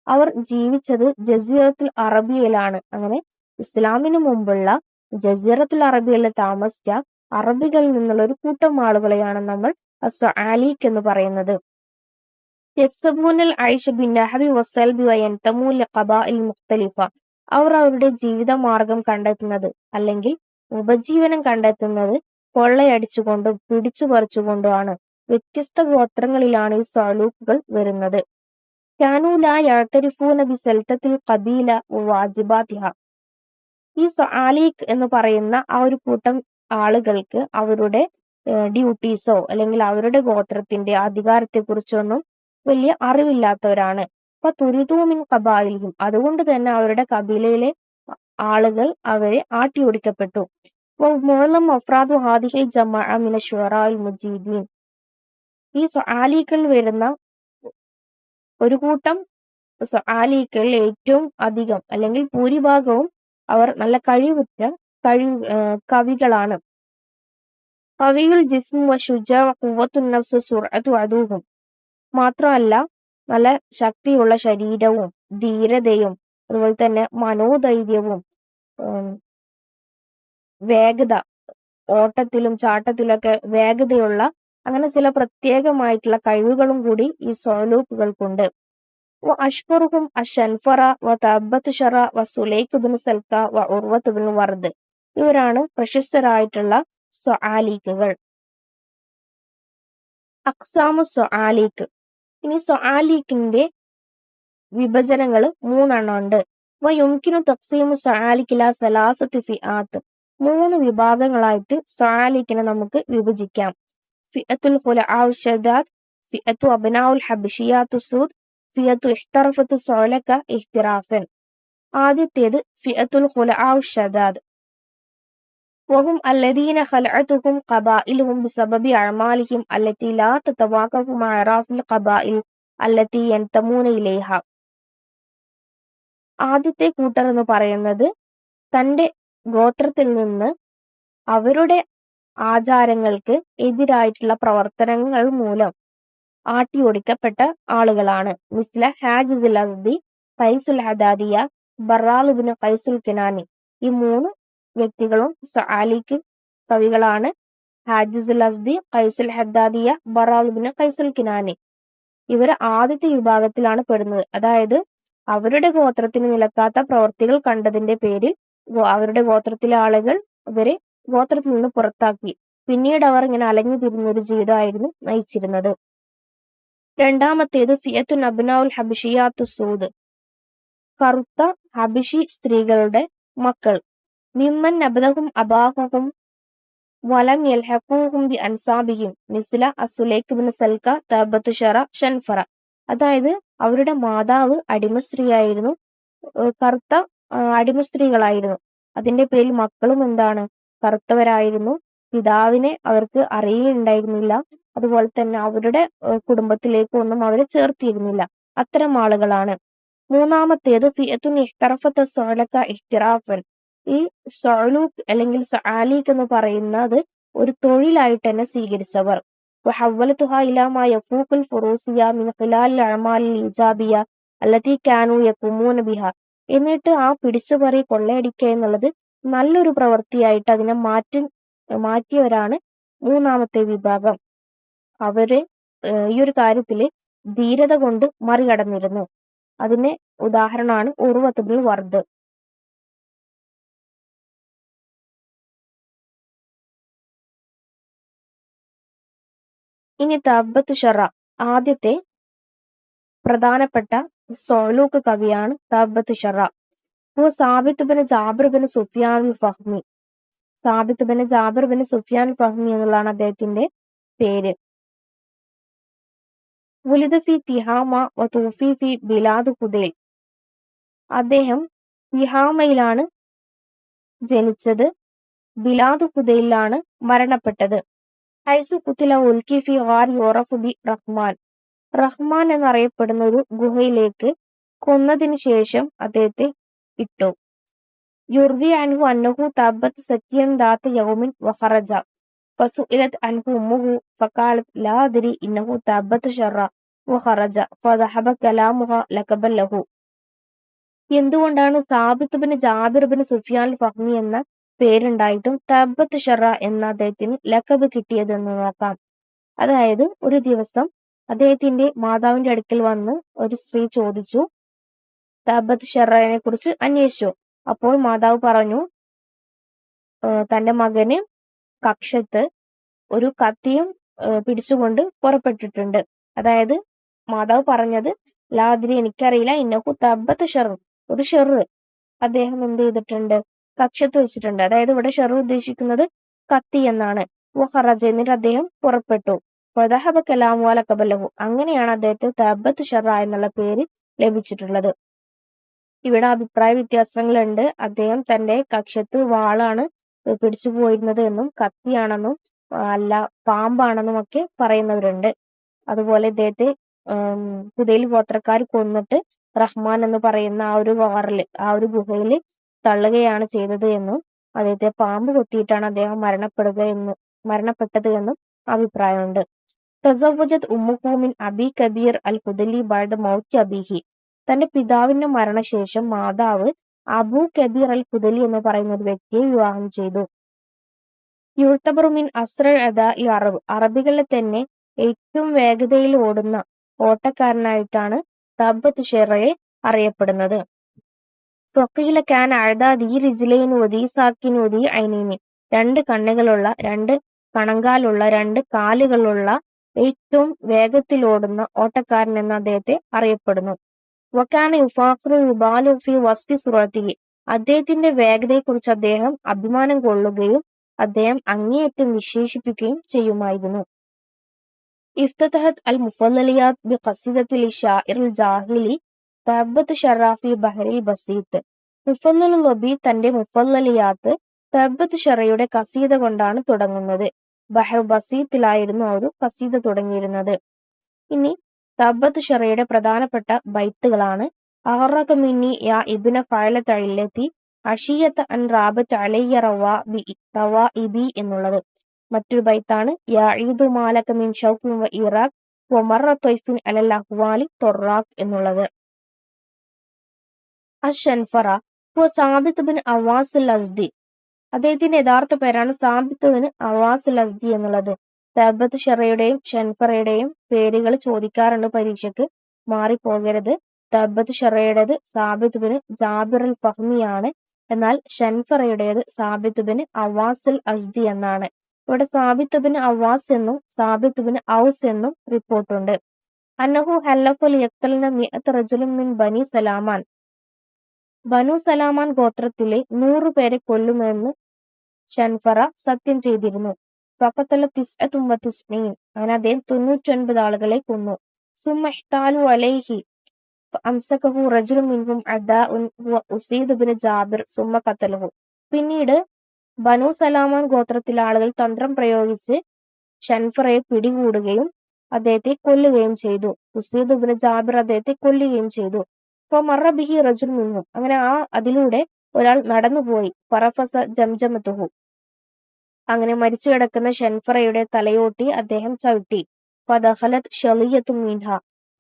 അവർ ജീവിച്ചത് ജസീറത്തുൽ അറബിയയിലാണ്. അങ്ങനെ ഇസ്ലാമിന് മുമ്പുള്ള ജസീറത്തുൽ അറബിയയിൽ താമസിച്ച അറബികളിൽ നിന്നുള്ള ഒരു കൂട്ടം ആളുകളെയാണ് നമ്മൾ അസ്സആലീക് എന്ന് പറയുന്നത്. യക്സബൂനൽ ഐഷ ബിന്നഹബി വസ്സൽബി വയൻതമൂ ലിഖബാഇൽ മുഖ്തലിഫ, അവർ അവരുടെ ജീവിതമാർഗം കണ്ടെത്തുന്നത് അല്ലെങ്കിൽ ഉപജീവനം കണ്ടെത്തുന്നത് കൊള്ളയടിച്ചുകൊണ്ടും പിടിച്ചുപറിച്ചുകൊണ്ടുമാണ്. വ്യത്യസ്ത ഗോത്രങ്ങളിലാണ് ഈ സഅലൂക്കുകൾ വരുന്നത്. കാനൂ ലാ യഅ്തരിഫൂന ബിസൽതത്തിൽ ഖബീല വവാജിബാതിഹ, ഈ സഅലീക് എന്ന് പറയുന്ന ആ ഒരു കൂട്ടം ആളുകൾക്ക് അവരുടെ ഡ്യൂട്ടീസോ അല്ലെങ്കിൽ അവരുടെ ഗോത്രത്തിന്റെ അധികാരത്തെക്കുറിച്ചൊന്നും വലിയ അറിവില്ലാത്തവരാണ്. അപ്പൊ തുരിദൂ മിൻ ഖബായിലിഹിം, അതുകൊണ്ട് തന്നെ അവരുടെ കബീലയിലെ ആളുകൾ അവരെ ആട്ടിയോടിക്കപ്പെട്ടു. മുഅ്ലം അഫ്റാദു ഹാദിഹിൽ ജമാഅ മിന ശുഅറാഇൽ മുജീദീൻ, ഈ സഅലീകൾ വരുന്ന ഒരു കൂട്ടം ആലികൾ ഏറ്റവും അധികം അല്ലെങ്കിൽ ഭൂരിഭാഗവും അവർ നല്ല കഴിവുറ്റ കവികളാണ്. കവിയുൽ ജിസ്മു വ ഷുജാ വ ഖുവ്വത്തുൻ നഫ്സ് സുർഅതു അദൂഹും. മാത്രമല്ല നല്ല ശക്തിയുള്ള ശരീരവും ധീരതയും അതുപോലെ തന്നെ മനോധൈര്യവും വേഗത, ഓട്ടത്തിലും ചാട്ടത്തിലൊക്കെ വേഗതയുള്ള അങ്ങനെ ചില പ്രത്യേകമായിട്ടുള്ള കഴിവുകളും കൂടി ഈ സ്വഅലൂഖുകൾക്കുണ്ട്. വ അഷ്ഹറുഹും അഷ്ശൻഫറ വ തഅബ്ബത്ത് ഷറ വ സുലൈഖ് ബിൻ സൽക വ ഉർവത്ത് ബിൻ വർദ്. ഇവരാണ് പ്രശസ്തരായിട്ടുള്ള സ്വആലീഖുകൾ. അഖ്സാമു സ്വആലീഖ്. ഇനി സ്വആലീഖിന്റെ വിഭജനങ്ങൾ 3 ഉണ്ട്. വ യുംകിനു തഖ്സീമു സ്വആലിഖ് ഇലാ സലാസത്തി ഫിആത്ത്. 3 വിഭാഗങ്ങളായിട്ട് സ്വആലീഖിനെ നമുക്ക് വിഭജിക്കാം. ഫിഅത്തുൽ ഖുലആഉ ശദാദ്, ഫിഅത്തു അബ്നാഉൽ ഹബശിയാത്തു സൂദ്, ഫിഅത്തു ഇഹ്തറഫത്തു സ്വഅലക ഇഹ്തിറാഫൻ. ആദ്യത്തേത് ഫിഅത്തുൽ ഖുലആഉ ശദാദ്. വഹും അല്ലദീന ഖലഅതുഹും ഖബായിലുഹും ബിസബബി അഅമാലിഹിം അല്ലതി ലാ തതവാഖഫു മഅ ഇറാഫിൽ ഖബായിൽ അല്ലതി യൻതമൂന ഇലൈഹ. ആദ്യത്തെ കൂട്ടർ എന്ന് പറയുന്നത് തന്റെ ഗോത്രത്തിൽ നിന്ന് അവരുടെ ആചാരങ്ങൾക്ക് എതിരായിട്ടുള്ള പ്രവർത്തനങ്ങൾ മൂലം ആട്ടിയോടിക്കപ്പെട്ട ആളുകളാണ്. മിസ്ല ഹാജിസുൽ അസ്ദി, ഖൈസുൽ ഹദാദിയ, ബറാൽ ഇബ്നു ഖൈസുൽ കിനാനി. ഈ 3 വ്യക്തികളും സ്വആലീഖ് കവികളാണ്. ഹാജിസുൽ അസ്ദി, ഖൈസുൽ ഹദാദിയ, ബറാൽ ഇബ്നു ഖൈസുൽ കിനാനി. ഇവർ ആദ്യത്തെ വിഭാഗത്തിലാണ് പെടുന്നത്. അതായത് അവരുടെ ഗോത്രത്തിന് നിലക്കാത്ത പ്രവർത്തികൾ കണ്ടതിന്റെ പേരിൽ അവരുടെ ഗോത്രത്തിലെ ആളുകൾ ഇവരെ ഗോത്രത്തിൽ നിന്ന് പുറത്താക്കി. പിന്നീട് അവർ ഇങ്ങനെ അലഞ്ഞു തിരിഞ്ഞൊരു ജീവിതമായിരുന്നു നയിച്ചിരുന്നത്. രണ്ടാമത്തേത് ഫിയത്തുൻ അബ്നാഉൽ ഹബശിയാത്തു സൂദ്. കറുത്ത ഹബശി സ്ത്രീകളുടെ മക്കൾ. മിമ്മൻ നബദഹും അബാഹുഹും വലം യൽഹഖൂഹും ബി അൻസാബിഹിം മിസ്ല അസുലൈഖ് ഇബ്നു സൽക, തഅബ്ബത്തു ഷറ, ഷൻഫറ. അതായത് അവരുടെ മാതാവ് അടിമസ്ത്രീയായിരുന്നു, കറുത്ത അടിമസ്ത്രീകളായിരുന്നു. അതിന്റെ പേരിൽ മക്കളും എന്താണ്, കറുത്തവരായിരുന്നു. പിതാവിനെ അവർക്ക് അറിയുന്നുണ്ടായിരുന്നില്ല. അതുപോലെ തന്നെ അവരുടെ കുടുംബത്തിലേക്കൊന്നും അവരെ ചേർത്തിരുന്നില്ല. അത്തരം ആളുകളാണ്. മൂന്നാമത്തേത് ഫിഅത്തുൻ ഇഹ്തറഫത സ്വഅലക ഇഹ്തിറാഫൻ. ഈ സ്വഅലൂഖ് അല്ലെങ്കിൽ സ്വആലീഖ് എന്ന് പറയുന്നത് ഒരു തൊഴിലായിട്ട് തന്നെ സ്വീകരിച്ചവർ. വഹവ്വലതുഹാ ഇലാ മാ യഫൂഖുൽ ഫുറൂസിയ മിൻ ഖിലാലിൽ അഅമാലിൽ ഈജാബിയ അല്ലതി കാനൂ യഖൂമൂന ബിഹാ. എന്നിട്ട് ആ പിടിച്ചുപറി കൊള്ളയടിക്കുക എന്നുള്ളത് നല്ലൊരു പ്രവൃത്തിയായിട്ട് അതിനെ മാറ്റിയവരാണ് മൂന്നാമത്തെ വിഭാഗം. അവര് ഈ ഒരു കാര്യത്തില് ധീരത കൊണ്ട് മറികടന്നിരുന്നു. അതിന് ഉദാഹരണമാണ് ഉർവത്ത് ബിൻ വർദ്. ഇനി തഅബ്ബത്ത് ഷറ. ആദ്യത്തെ പ്രധാനപ്പെട്ട സ്വഅലൂഖ് കവിയാണ് Ta'abbata Sharra. Thabit bin Jabir bin സുഫിയാനുൽ Fahmi. Thabit bin Jabir bin Sufyan Fahmi എന്നുള്ളതാണ് അദ്ദേഹത്തിന്റെ പേര്. വുലിദ ഫി തിഹാമ വ തൂഫി ഫി ബിലാദ് ഹുദൈൽ. അദ്ദേഹം തിഹാമയിലാണ് ജനിച്ചത്, ബിലാദ് ഹുദൈലിലാണ് മരണപ്പെട്ടത്. ഹൈസു ഖുതില ഉൽഖി ഫി ഗാർ യുറഫു ബി റഹ്മാൻ. റഹ്മാൻ എന്നറിയപ്പെടുന്ന ഒരു ഗുഹയിലേക്ക് കൊന്നതിനു ശേഷം അദ്ദേഹത്തെ ഇട്ടു. യുർവി അൻഹു അന്നഹു തഅബ്ബത്ത് സക്കിയൻ ദാത യൗമിൻ വഖറജ ഫസുഇലത് അൻഹു ഉമ്മുഹു ഫഖാലത് ലാ അദ്രി ഇന്നഹു തഅബ്ബത്ത് ഷറ വഖറജ ഫദഹബ കലാമുഹ ലഖബൻ ലഹു. എന്തുകൊണ്ടാണ് Sabith bin Jabir bin Sufyan ഫഹ്മി എന്ന പേരുണ്ടായിട്ടും തഅബ്ബത്ത് ഷറ എന്ന അദ്ദേഹത്തിന് ലഖബ് കിട്ടിയതെന്ന് നോക്കാം. അതായത് ഒരു ദിവസം അദ്ദേഹത്തിന്റെ മാതാവിന്റെ അടുക്കൽ വന്ന് ഒരു സ്ത്രീ ചോദിച്ചു, തഅബ്ബത്ത് ഷറയെ കുറിച്ച് അന്വേഷിച്ചു. അപ്പോൾ മാതാവ് പറഞ്ഞു, തന്റെ മകന് കക്ഷത്ത് ഒരു കത്തിയും പിടിച്ചുകൊണ്ട് പുറപ്പെട്ടിട്ടുണ്ട്. അതായത് മാതാവ് പറഞ്ഞത് ലാദ്രി എനിക്കറിയില്ല, ഇന്നഹു തഅബ്ബത്ത് ഷർ, ഒരു ഷെറ് അദ്ദേഹം എന്ത് ചെയ്തിട്ടുണ്ട്, കക്ഷത്ത് വെച്ചിട്ടുണ്ട്. അതായത് ഇവിടെ ഷെറ് ഉദ്ദേശിക്കുന്നത് കത്തി എന്നാണ്. വഖറജ, എന്നിട്ട് അദ്ദേഹം പുറപ്പെട്ടു. ഫദഹബ കലാമുഹ ലഖബൻ ലഹു. അങ്ങനെയാണ് അദ്ദേഹത്തെ തഅബ്ബത്ത് ഷറ എന്നുള്ള പേര് ലഭിച്ചിട്ടുള്ളത്. ഇവിടെ അഭിപ്രായ വ്യത്യാസങ്ങളുണ്ട്. അദ്ദേഹം തന്റെ കക്ഷത്ത് വാളാണ് പിടിച്ചു പോയിരുന്നത് എന്നും കത്തിയാണെന്നും അല്ല പാമ്പാണെന്നും ഒക്കെ പറയുന്നവരുണ്ട്. അതുപോലെ ഇദ്ദേഹത്തെ ഹുദൈൽ ഗോത്രക്കാർ കൊന്നിട്ട് റഹ്മാൻ എന്ന് പറയുന്ന ആ ഒരു ആ ഒരു ഗുഹയിൽ തള്ളുകയാണ് ചെയ്തത് എന്നും അദ്ദേഹത്തെ പാമ്പ് കൊത്തിയിട്ടാണ് അദ്ദേഹം മരണപ്പെട്ടത് എന്നും അഭിപ്രായമുണ്ട്. തസവ്വജത് ഉമ്മുഹു മിൻ അബി കബീർ അൽ ഹുദലി ബഅദ മൗത്തി അബീഹി. തന്റെ പിതാവിന്റെ മരണശേഷം മാതാവ് അബൂ കബീർ അൽ ഹുദലി എന്ന് പറയുന്ന ഒരു വ്യക്തിയെ വിവാഹം ചെയ്തു. യുഴ്തബറു മിൻ അസ്റൽ അദാഇ അറബ്. അറബികളിലെ തന്നെ ഏറ്റവും വേഗതയിൽ ഓടുന്ന ഓട്ടക്കാരനായിട്ടാണ് തബ്ബത്ത് ഷെറയെ അറിയപ്പെടുന്നത്. ഫഖീല കാന അഅദാ ദീ റിജ്ലൈൻ വദീ സാക്കിൻ വദീ ഐനൈനി. 2 കണ്ണുകളുള്ള, 2 കണങ്കാലുള്ള, 2 കാലുകളുള്ള ഏറ്റവും വേഗത്തിലോടുന്ന ഓട്ടക്കാരൻ എന്ന് അദ്ദേഹത്തെ അറിയപ്പെടുന്നു. വകാന യുഫാഖിറു യുബാലു ഫി വസ്ഫി സുറഅതിഹി. അദ്ദേഹത്തിന്റെ വേഗതയെക്കുറിച്ച് അദ്ദേഹം അഭിമാനം കൊള്ളുകയും അദ്ദേഹം അങ്ങേയറ്റം വിശേഷിപ്പിക്കുകയും ചെയ്യുമായിരുന്നു. ഇഫ്തതഹത് അൽ മുഫല്ലലിയാത്ത് ബി ഖസീദത്തിൽ ഷാഇർ അൽ ജാഹിലി തബ്ബത്ത് ഷറാഫി ബഹരിൽ ബസീത്ത്. മുഫല്ലലുൽ ലബി തന്റെ മുഫല്ലലിയാത്ത് തബ്ബത്ത് ഷറയുടെ കസീദ കൊണ്ടാണ് തുടങ്ങുന്നത്. ബഹർ ബസീത്തിലായിരുന്നു ആ ഒരു കസീദ തുടങ്ങിയിരുന്നത്. ഇനി തബ്ബത്ത് ഷറയുടെ പ്രധാനപ്പെട്ട ബൈത്തുകളാണ്. അഹറക മിന്നി യാ ഇബ്ന ഫഅലത ഇല്ലതി അഷിയത അൻ റാബത്ത് അലയ്യ റവാഇബി എന്നുള്ളത്. മറ്റൊരു ബൈത്താണ് യാ ഈദു മാലക മിൻ ഷൗഖിൻ വ ഇറാഖ് വ മറ ത്വയ്ഫിൻ അലൽ അഹ്വാലി തൊറാഖ് എന്നുള്ളത്. അഷ്ഷൻഫറ ഹുവ സാബിത്ത് ബിൻ അവാസ് അൽ അസ്ദി. അദ്ദേഹത്തിന്റെ യഥാർത്ഥ പേരാണ് സാബിത്ത് ബിൻ അവാസ് അൽ അസ്ദി എന്നുള്ളത്. തബ്ബത്ത് ഷറയുടെയും ഷൻഫറയുടെയും പേരുകൾ ചോദിക്കാറുണ്ട്, പരീക്ഷയ്ക്ക് മാറിപ്പോകരുത്. തബ്ബത്ത് ഷറയുടേത് സാബിത്ത് ബിൻ ജാബിർ അൽ ഫഹ്മിയാണ്. എന്നാൽ ഷൻഫറയുടേത് സാബിത്ത് ബിൻ അവാസ് അൽ അസ്ദി എന്നാണ്. ഇവിടെ സാബിത്ത് ബിൻ അവാസ് എന്നും സാബിത്ത് ബിൻ ഔസ് എന്നും റിപ്പോർട്ടുണ്ട്. അന്നഹു ഹല്ലഫ ലിയഖ്തൽന മിഅത റജുലിൻ മിൻ ബനി സലാമാൻ. ബനു സലാമാൻ ഗോത്രത്തിലെ 100 പേരെ കൊല്ലുമെന്ന് ഷൻഫറ സത്യം ചെയ്തിരുന്നു. ഫഖതല തിസ്അതും വതിസ്ഈൻ. അങ്ങനെ അദ്ദേഹം 99 ആളുകളെ കൊന്നു. സുമ്മ ഇഹ്താലു അലൈഹി ഫഅംസകഹു റജുലുൻ മിൻഹും അദാഉൻ ഹുവ ഉസൈദ് ബിൻ ജാബിർ സുമ്മ ഖതലഹു. പിന്നീട് ബനു സലാമാൻ ഗോത്രത്തിലെ ആളുകൾ തന്ത്രം പ്രയോഗിച്ച് ഷൻഫറയെ പിടികൂടുകയും അദ്ദേഹത്തെ കൊല്ലുകയും ചെയ്തു. ഉസൈദ് ബിൻ ജാബിർ അദ്ദേഹത്തെ കൊല്ലുകയും ചെയ്തു. ഫമറ ബിഹി റജുൽ മിൻഹും. അങ്ങനെ അതിലൂടെ ഒരാൾ നടന്നുപോയി. ഫറഫസ ജംജമതുഹു. അങ്ങനെ മരിച്ചു കിടക്കുന്ന ഷൻഫറയുടെ തലയോട്ടി അദ്ദേഹം ചവിട്ടി. ഫദഖലത് ഷളിയത്തു മിൻഹ.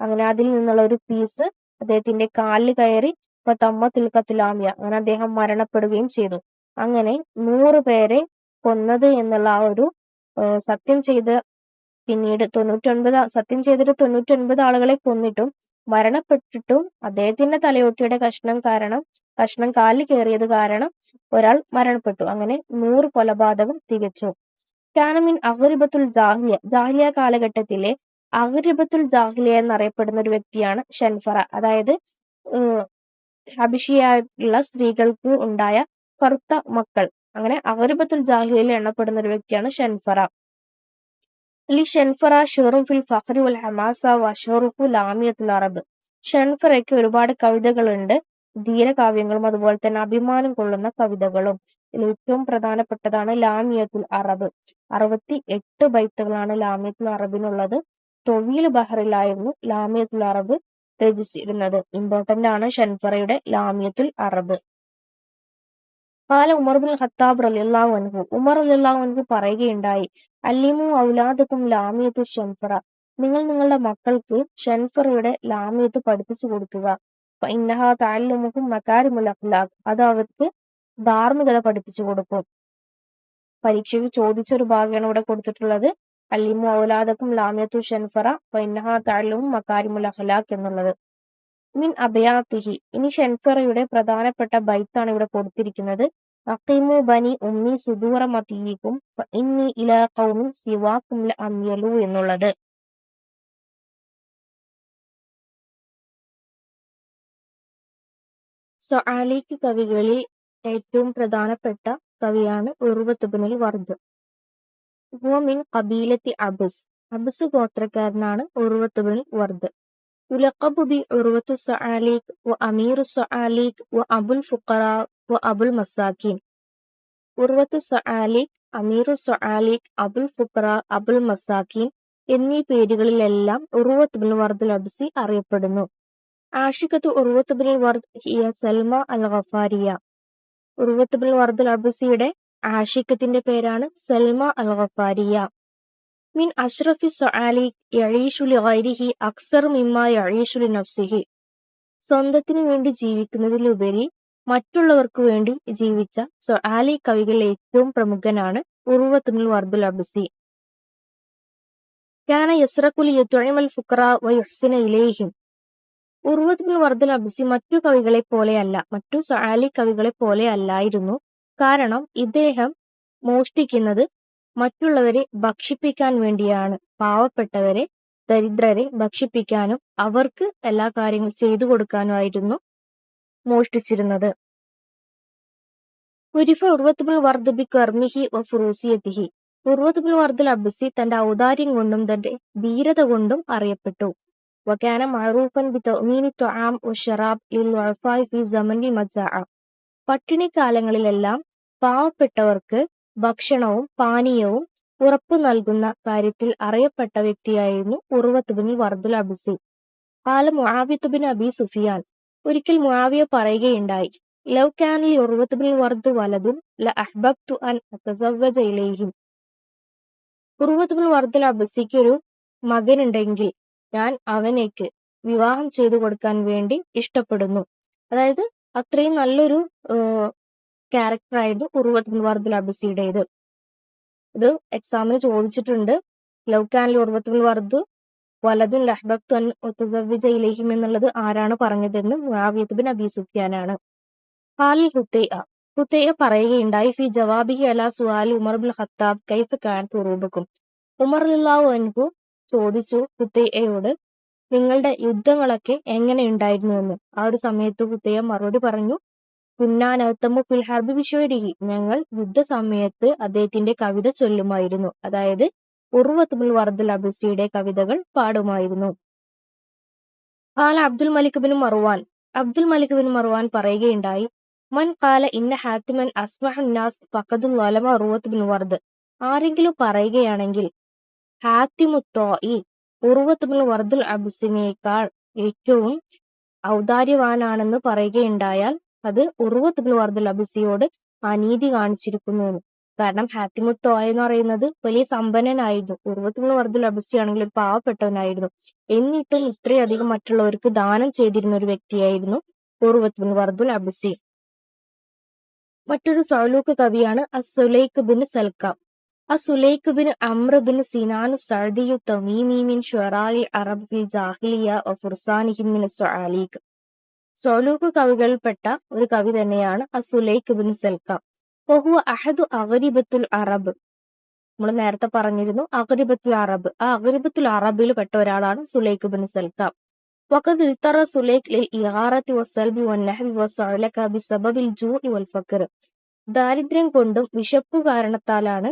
അങ്ങനെ അതിൽ നിന്നുള്ള ഒരു പീസ് അദ്ദേഹത്തിന്റെ കാലിൽ കയറി. ഫതമ്മത്തുൽ ഖത്ലാമിയ. അങ്ങനെ അദ്ദേഹം മരണപ്പെടുകയും ചെയ്തു. അങ്ങനെ 100 പേരെ കൊന്നത് എന്നുള്ള ആ ഒരു സത്യം ചെയ്തിട്ട് 99 ആളുകളെ കൊന്നിട്ടും മരണപ്പെട്ടിട്ടും അദ്ദേഹത്തിന്റെ തലയോട്ടിയുടെ കഷ്ണം കാലിൽ കയറിയത് കാരണം ഒരാൾ മരണപ്പെട്ടു. അങ്ങനെ 100 കൊലപാതകം തികച്ചു. കാനമിൻ അഗ്രിബത്തുൽ ജാഹിലിയ. ജാഹിലിയ കാലഘട്ടത്തിലെ അഗ്രിബത്തുൽ ജാഹിലിയ എന്നറിയപ്പെടുന്ന ഒരു വ്യക്തിയാണ് ഷൻഫറ. അതായത് ഹബിഷിയായിട്ടുള്ള സ്ത്രീകൾക്ക് ഉണ്ടായ കറുത്ത മക്കൾ. അങ്ങനെ അഗ്രിബത്തുൽ ജാഹിലിയയിൽ എണ്ണപ്പെടുന്ന ഒരു വ്യക്തിയാണ് ഷൻഫറ. ലി ഷൻഫറ ഷുറും ഫിൽ ഫഖ്രി വൽ ഹമാസ വഷറുഹു ലാമിയത്തുൽ അറബ്. ഷൻഫറയ്ക്ക് ഒരുപാട് കവിതകളുണ്ട്, ധീരകാവ്യങ്ങളും അതുപോലെ തന്നെ അഭിമാനം കൊള്ളുന്ന കവിതകളും. ഇതിൽ ഏറ്റവും പ്രധാനപ്പെട്ടതാണ് ലാമിയത്തുൽ അറബ്. 68 ബൈത്തുകളാണ് ലാമിയത്തുൽ അറബിനുള്ളത്. തൊവീൽ ബഹറിലായിരുന്നു ലാമിയത്തുൽ അറബ് രചിച്ചിരുന്നത്. ഇമ്പോർട്ടന്റ് ആണ് ഷൻഫറയുടെ ലാമിയത്തുൽ അറബ്. ഖാല ഉമർ ബിൻ ഖത്താബ് റളിയല്ലാഹു അൻഹു. ഉമർ റളിയല്ലാഹു അൻഹു പറയുകയുണ്ടായി, അല്ലിമു ഔലാദകും ലാമിയത്തു ഷൻഫറ. നിങ്ങൾ നിങ്ങളുടെ മക്കൾക്ക് ഷൻഫറയുടെ ലാമിയത്ത് പഠിപ്പിച്ചു കൊടുക്കുക. ഫഇന്നഹാ തഅല്ലുമുഹും മകാരിമുൽ അഖ്ലാഖ്. അത് അവർക്ക് ധാർമ്മികത പഠിപ്പിച്ചു കൊടുക്കും. പരീക്ഷയ്ക്ക് ചോദിച്ചൊരു ഭാഗമാണ് ഇവിടെ കൊടുത്തിട്ടുള്ളത്. അല്ലിമു ഔലാദകും ലാമിയത്തു ഷൻഫറ ഫഇന്നഹാ തഅല്ലുമുഹും മകാരിമുൽ അഖ്ലാഖ് എന്നുള്ളത്. മിൻ അബയാത്തിഹി. ഇനി ഷൻഫറയുടെ പ്രധാനപ്പെട്ട ബൈത്താണ് ഇവിടെ കൊടുത്തിരിക്കുന്നത്. അഖീമു ബനി ഉമ്മി സുദൂറ മതീയിക്കും ഫഇന്നി ഇലാ ഖൗമിൻ സിവാകും ലഅംയലു എന്നുള്ളത്. സഅലീഖ് കവികളിൽ ഏറ്റവും പ്രധാനപ്പെട്ട കവിയാണ് ഉർവത്ത് ഇബ്നുൽ വർദ്. ഹുവ മിൻ ഖബീലത്തി അബ്സ്. അബ്സ് ഗോത്രക്കാരനാണ് ഉർവത്ത് ഇബ്നുൽ വർദ്. യുലഖബു ബി ഉർവത്തു സഅലീഖ് വ അമീറു സഅലീഖ് വ അബുൽ ഫുഖറാ വ അബുൽ മസാക്കീൻ. ഉർവത്തു സഅലീഖ്, അമീറു സഅലീഖ്, അബുൽ ഫുഖറാ, അബുൽ മസാക്കീൻ എന്നീ പേരുകളിലെല്ലാം ഉർവത്ത് ബിൻ വർദ് അബ്സി അറിയപ്പെടുന്നു. ആഷിഖത്തു ഉർവത്ത് ബിൻ വർദ് ഹിയ സൽമ അൽ ഗഫാരിയ. ഉർവത്ത് ബിൻ വർദ് അബ്സിയുടെ ആഷിഖത്തിന്റെ പേരാണ് സൽമ അൽ ഗഫാരിയ. മിൻ അഷ്റഫി സുആലി യഈഷു ലിഗൈരിഹി അക്സർ മിമ്മ യഈഷു ലിനഫ്സിഹി. സ്വന്തത്തിനു വേണ്ടി ജീവിക്കുന്നതിലുപരി മറ്റുള്ളവർക്ക് വേണ്ടി ജീവിച്ച സുആലി കവികളിൽ ഏറ്റവും പ്രമുഖനാണ് ഉർവത്ത് ബിൻ വർദ് അബ്സി. കാന യസ്റഖു ലിയുത്ഇമൽ ഫുഖറാ വയുഹ്സിന ഇലൈഹിം. ഉർവത്ത് ബിൻ വർദ് അബ്സി മറ്റു കവികളെ പോലെയല്ല, മറ്റു സുആലി കവികളെ പോലെ അല്ലായിരുന്നു. കാരണം ഇദ്ദേഹം മോഷ്ടിക്കുന്നത് മറ്റുള്ളവരെ ഭക്ഷിപ്പിക്കാൻ വേണ്ടിയാണ്. പാവപ്പെട്ടവരെ, ദരിദ്രരെ ഭക്ഷിപ്പിക്കാനും അവർക്ക് എല്ലാ കാര്യങ്ങളും ചെയ്തു കൊടുക്കാനുമായിരുന്നു മോഷ്ടിച്ചിരുന്നത്. ഉരിഫ ഉർവത്ത് ബിൻ വർദ് ബികർമിഹി വഫുറൂസിയതിഹി. ഉർവത്ത് ബിൻ വർദ് അബ്സി തന്റെ ഔദാര്യം കൊണ്ടും തന്റെ ധീരത കൊണ്ടും അറിയപ്പെട്ടു. വകാന മഅറൂഫൻ ബിതഅമീനി തുആം വശറാബ് ലിൽഉഫാഇ ഫി സമനിൽ മജാഅ. പട്ടിണിക്കാലങ്ങളിലെല്ലാം പാവപ്പെട്ടവർക്ക് ഭക്ഷണവും പാനീയവും ഉറപ്പു നൽകുന്ന കാര്യത്തിൽ അറിയപ്പെട്ട വ്യക്തിയായിരുന്നു ഉർവത്ത് ബിൻ വർദ് അബ്സി. ഖാല മുആവിയ ബിൻ അബി സുഫിയാൻ. ഒരിക്കൽ മുആവിയ പറയുകയുണ്ടായി, ലൗ കാന ലി ഉർവത്ത് ബിൻ വർദ് വലദുൻ ലഅഹ്ബബ്തു അൻ അതസവ്വജ ഇലൈഹിം. ഉർവത്ത് ബിൻ വർദ് അബ്സിക്ക് ഒരു മകനുണ്ടെങ്കിൽ ഞാൻ അവനേക്ക് വിവാഹം ചെയ്തു കൊടുക്കാൻ വേണ്ടി ഇഷ്ടപ്പെടുന്നു. അതായത് അത്രയും നല്ലൊരു ക്യാരക്ടറായിരുന്നു ഉർവത്ത് ബിൻ വർദ് അബ്സിയുടേത്. ഇത് എക്സാമിന് ചോദിച്ചിട്ടുണ്ട്. ലൗ കാന ലി ഉർവത്ത് ബിൻ വർദ് വലദുൻ ലഅഹ്ബബ്തു അൻ അതസവ്വജ ഇലൈഹിം എന്നുള്ളത് ആരാണ് പറഞ്ഞതെന്ന് മുആവിയ ബിൻ അബി സുഫിയാനാണ്. ഖാലിൽ ഹുതൈഅ. ഹുതൈഅ പറയുകയുണ്ടായി, ഫി ജവാബിഹി അലാ സുആലി ഉമർ ബിൻ ഖത്താബ് കൈഫ കാനത് ഉറൂബുക്കും. ഉമർ റളിയല്ലാഹു അൻഹു ചോദിച്ചു ഹുതൈഅയോട്, നിങ്ങളുടെ യുദ്ധങ്ങളൊക്കെ എങ്ങനെയുണ്ടായിരുന്നു എന്ന്. ആ ഒരു സമയത്ത് ഹുതൈഅ മറുപടി പറഞ്ഞു, കുന്നാ നഅ്തമു ഫിൽ ഹർബി ബിശുഅരിഹി. ഞങ്ങൾ യുദ്ധസമയത്ത് അദ്ദേഹത്തിന്റെ കവിത ചൊല്ലുമായിരുന്നു. അതായത് ഉർവത്ത് ബിൻ വർദ് അബ്സിയുടെ കവിതകൾ പാടുമായിരുന്നു. ഖാല അബ്ദുൽ മലിക് ബിൻ മർവാൻ. അബ്ദുൽ മലിക് ബിൻ മർവാൻ പറയുകയുണ്ടായി, മൻ ഖാല ഇന്ന ഹാത്തിമൻ അസ്മഹുൻ നാസ് ഫഖദുൽ വലമ ഉർവത്ത് ബിൻ വർദ്. ആരെങ്കിലും പറയുകയാണെങ്കിൽ ഹാത്തിമു ത്വാഇ ഉർവത്ത് ബിൻ വർദ് അബ്സിനേക്കാൾ ഏറ്റവും ഔദാര്യവാനാണെന്ന് പറയുകയുണ്ടായാൽ അത് ഉർവത്ത് ബിൻ വർദ് അബ്സിയോട് അനീതി കാണിച്ചിരിക്കുന്നു. കാരണം ഹാത്തിമു ത്വാഇ എന്ന് പറയുന്നത് വലിയ സമ്പന്നനായിരുന്നു. ഉർവത്ത് ബിൻ വർദ് അബ്സി ആണെങ്കിൽ ഒരു പാവപ്പെട്ടവനായിരുന്നു. എന്നിട്ടും ഇത്രയധികം മറ്റുള്ളവർക്ക് ദാനം ചെയ്തിരുന്ന ഒരു വ്യക്തിയായിരുന്നു ഉർവത്ത് ബിൻ വർദ് അബ്സി. മറ്റൊരു സഅലൂക്ക് കവിയാണ് Asulaik bin Sulaka. Asulaik bin Amr bin സിനാനു സഅദിയു തമീമി മിൻ ശുഅറാഇൽ അറബ് ഫിൽ ജാഹിലിയ വഫുർസാനിഹിം മിൻ സുആലീഖ്. സഅലൂക്ക് കവികളിൽപ്പെട്ട ഒരു കവി തന്നെയാണ് അസുലൈഖ് ബിൻ സൽക്ക. വഹുവ അഹദു അഗ്രിബത്തുൽ അറബ്. നമ്മൾ നേരത്തെ പറഞ്ഞിരുന്നു അഗ്രിബത്തുൽ അറബ്. ആ അഗ്രിബത്തുൽ അറബിൽ പെട്ട ഒരാളാണ് സുലൈഖ് ബിൻ സൽക്ക. വഖദ് ഇൽതറ സുലൈഖ് ലിൽ ഇഗാറത്തി വസ്സൽബി വന്നഹ്ബി വസ്സുഅലക ബിസബബിൽ ജൂഇ വൽ ഫഖർ. ദാരിദ്ര്യം കൊണ്ടും വിശപ്പു കാരണത്താലാണ്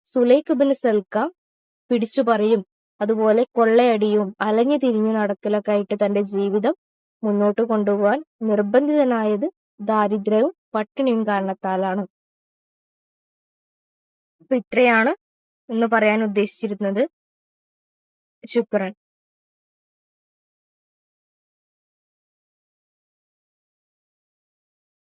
സുലൈഖ് ബിൻ സൽക്ക പിടിച്ചുപറിയും അതുപോലെ കൊള്ളയടിയും അലഞ്ഞു തിരിഞ്ഞു നടക്കലൊക്കെ ആയിട്ട് തന്റെ ജീവിതം മുന്നോട്ട് കൊണ്ടുപോകാൻ നിർബന്ധിതനായത് ദാരിദ്ര്യവും പട്ടിണിയും കാരണത്താലാണ്. അപ്പൊ ഇത്രയാണ് ഇന്ന് പറയാൻ ഉദ്ദേശിച്ചിരുന്നത്. ശുക്രൻ.